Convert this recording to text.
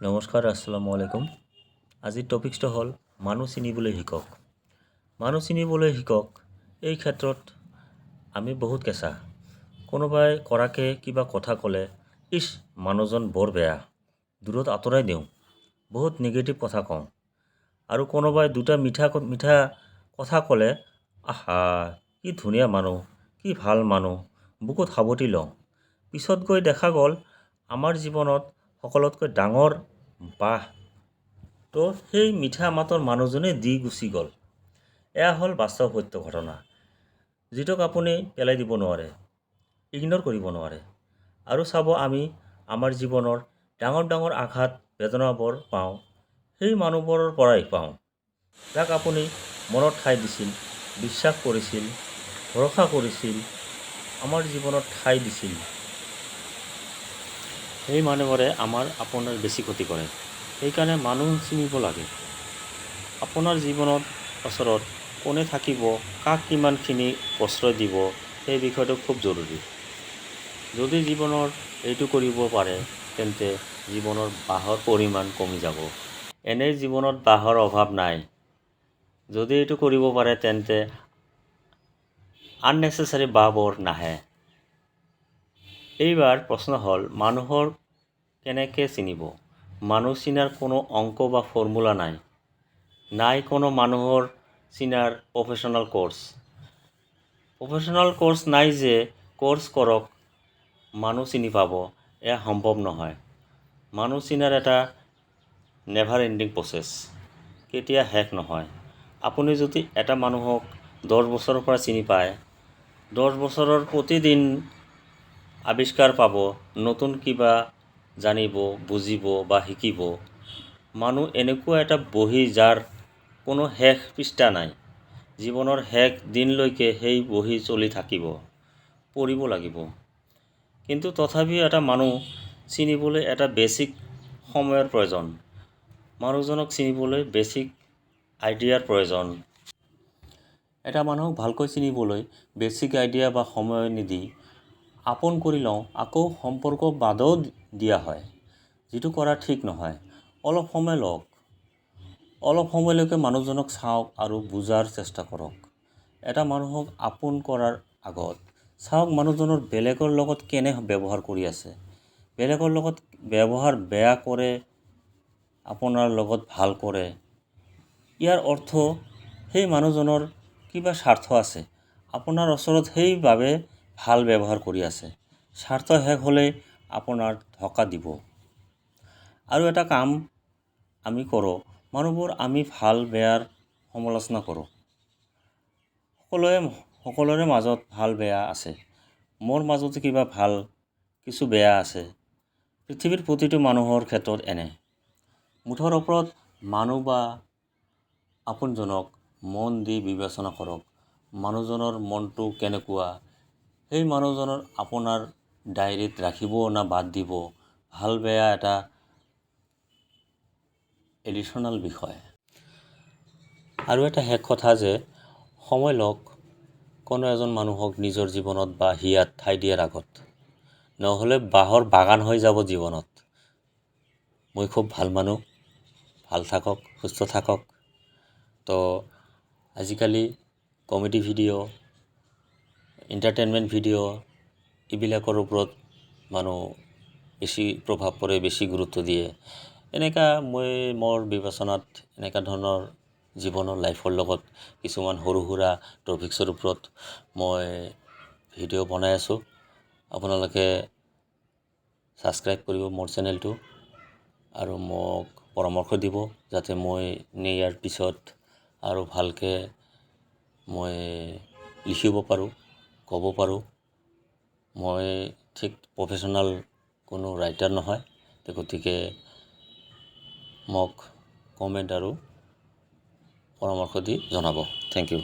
নমস্কাৰ, আসসালামু আলাইকুম। আজিৰ টপিকটো হ'ল মানুহ চিনিবলৈ শিকক। মানুহ চিনিবলৈ শিকক। এই ক্ষেত্ৰত আমি বহুত কেঁচা। কোনোবাই কৰাকে কিবা কথা ক'লে ইছ মানুহজন বৰ বেয়া, দূৰত আঁতৰাই দিওঁ, বহুত নিগেটিভ কথা কওঁ। আৰু কোনোবাই দুটা মিঠা কথা ক'লে আহা কি ধুনীয়া মানুহ, কি ভাল মানুহ, বুকুত সাৱটি লওঁ। পিছত গৈ দেখা গ'ল আমাৰ জীৱনত সকলোতকৈ ডাঙৰ বাহ তো সেই মিঠা মাতৰ মানুহজনে দি গুচি গ'ল। এয়া হ'ল বাস্তৱ সত্য ঘটনা, যিটোক আপুনি পেলাই দিব নোৱাৰে, ইগন'ৰ কৰিব নোৱাৰে। আৰু চাব আমি আমাৰ জীৱনৰ ডাঙৰ ডাঙৰ আঘাত বেদনাবোৰ পাওঁ সেই মানুহবোৰৰ পৰাই পাওঁ, যাক আপুনি মনত ঠাই দিছিল, বিশ্বাস কৰিছিল, ভৰসা কৰিছিল, আমাৰ জীৱনত ঠাই দিছিল। সেই মানুহবোৰে আপোনাৰ বেছি ক্ষতি কৰে। সেইকাৰণে মানুহ চিনিব লাগে। আপোনাৰ জীৱনত ওচৰত কোনে থাকিব, কাক কিমানখিনি প্ৰশ্ৰয় দিব, সেই বিষয়টো খুব জৰুৰী। যদি জীৱনৰ এইটো কৰিব পাৰে তেন্তে জীৱনৰ বাহৰ পৰিমাণ কমি যাব। এনেই জীৱনত বাহৰ অভাৱ নাই। যদি এইটো কৰিব পাৰে তেন্তে আননেচেচাৰী বাহবোৰ নাহে। এইবাৰ প্ৰশ্ন হ'ল মানুহৰ কেনেকৈ চিনিব? মানুহ চিনাৰ কোনো অংক বা ফৰ্মুলা নাই। নাই কোনো মানুহৰ চিনাৰ প্ৰফেশ্যনেল কোৰ্চ। প্ৰফেশ্যনেল কোৰ্চ নাই যে কোৰ্চ কৰক মানুহ চিনি পাব, এয়া সম্ভৱ নহয়। মানুহ চিনাৰ এটা নেভাৰ এণ্ডিং প্ৰচেছ, কেতিয়া শেষ নহয়। আপুনি যদি এটা মানুহক 10 বছৰৰ পৰা চিনি পায়, 10 বছৰৰ প্ৰতিদিন আৱিষ্কাৰ পাব, নতুন কিবা জানিব, বুজিব বা শিকিব। মানুহ এনেকুৱা এটা বহী যাৰ কোনো শেষ পৃষ্ঠা নাই। জীৱনৰ শেষ দিনলৈকে সেই বহী চলি থাকিব, পঢ়িব লাগিব। কিন্তু তথাপিও এটা মানুহ চিনিবলৈ এটা বেছিক সময়ৰ প্ৰয়োজন। মানুহজনক চিনিবলৈ বেছিক আইডিয়াৰ প্ৰয়োজন। এটা মানুহক ভালকৈ চিনিবলৈ বেছিক আইডিয়া বা সময় নিদি আপোন কৰি লওঁ, আকৌ সম্পৰ্ক বাদও দিয়া হয়, যিটো কৰা ঠিক নহয়। অলপ সময় লওক, অলপ সময়লৈকে মানুহজনক চাওক আৰু বুজাৰ চেষ্টা কৰক। এটা মানুহক আপোন কৰাৰ আগত চাওক মানুহজনৰ বেলেগৰ লগত কেনে ব্যৱহাৰ কৰি আছে। বেলেগৰ লগত ব্যৱহাৰ বেয়া কৰে, আপোনাৰ লগত ভাল কৰে। ইয়াৰ অৰ্থ সেই মানুহজনৰ কিবা স্বাৰ্থ আছে। আপোনাৰ ওচৰত সেইবাবে ভাল ব্যৱহাৰ কৰি আছে। স্বাৰ্থ শেষ হ'লে আপোনাৰ ধোকা দিব। আৰু এটা কাম আমি কৰোঁ, মানুহবোৰ আমি ভাল বেয়াৰ সমালোচনা কৰোঁ। সকলোৰে মাজত ভাল বেয়া আছে। মোৰ মাজতো কিবা ভাল, কিছু বেয়া আছে। পৃথিৱীৰ প্ৰতিটো মানুহৰ ক্ষেত্ৰত এনে। মুঠৰ ওপৰত মানুহ বা আপোনজনক মন দি বিবেচনা কৰক। মানুহজনৰ মনটো কেনেকুৱা, সেই মানুহজনৰ আপোনাৰ ডায়েৰীত ৰাখিব না বাদ দিব, ভাল বেয়া এটা এডিশ্যনেল বিষয়। আৰু এটা শেষ কথা যে সময় লওক কোনো এজন মানুহক নিজৰ জীৱনত বা হিয়াত ঠাই দিয়াৰ আগত, নহ'লে বাঁহৰ বাগান হৈ যাব জীৱনত। মই খুব ভাল মানুহ, ভাল থাকক, সুস্থ থাকক। তো আজিকালি কমেডি ভিডিঅ', এণ্টাৰটেইনমেণ্ট ভিডিঅ' এইবিলাকৰ ওপৰত মানুহ বেছি প্ৰভাৱ পৰে, বেছি গুৰুত্ব দিয়ে। এনেকুৱা মই মোৰ বিবেচনাত এনেকুৱা ধৰণৰ জীৱনৰ লাইফৰ লগত কিছুমান সৰু সুৰা টপিক্সৰ ওপৰত মই ভিডিঅ' বনাই আছোঁ। আপোনালোকে ছাবস্ক্ৰাইব কৰিব মোৰ চেনেলটো আৰু মোক পৰামৰ্শ দিব, যাতে মই ইয়াৰ পিছত আৰু ভালকৈ মই লিখিব পাৰোঁ, ক'ব পাৰোঁ। মই ঠিক প্ৰফেশ্যনেল কোনো ৰাইটাৰ নহয়, গতিকে মোক কমেণ্ট আৰু পৰামৰ্শ দি জনাব। Thank U.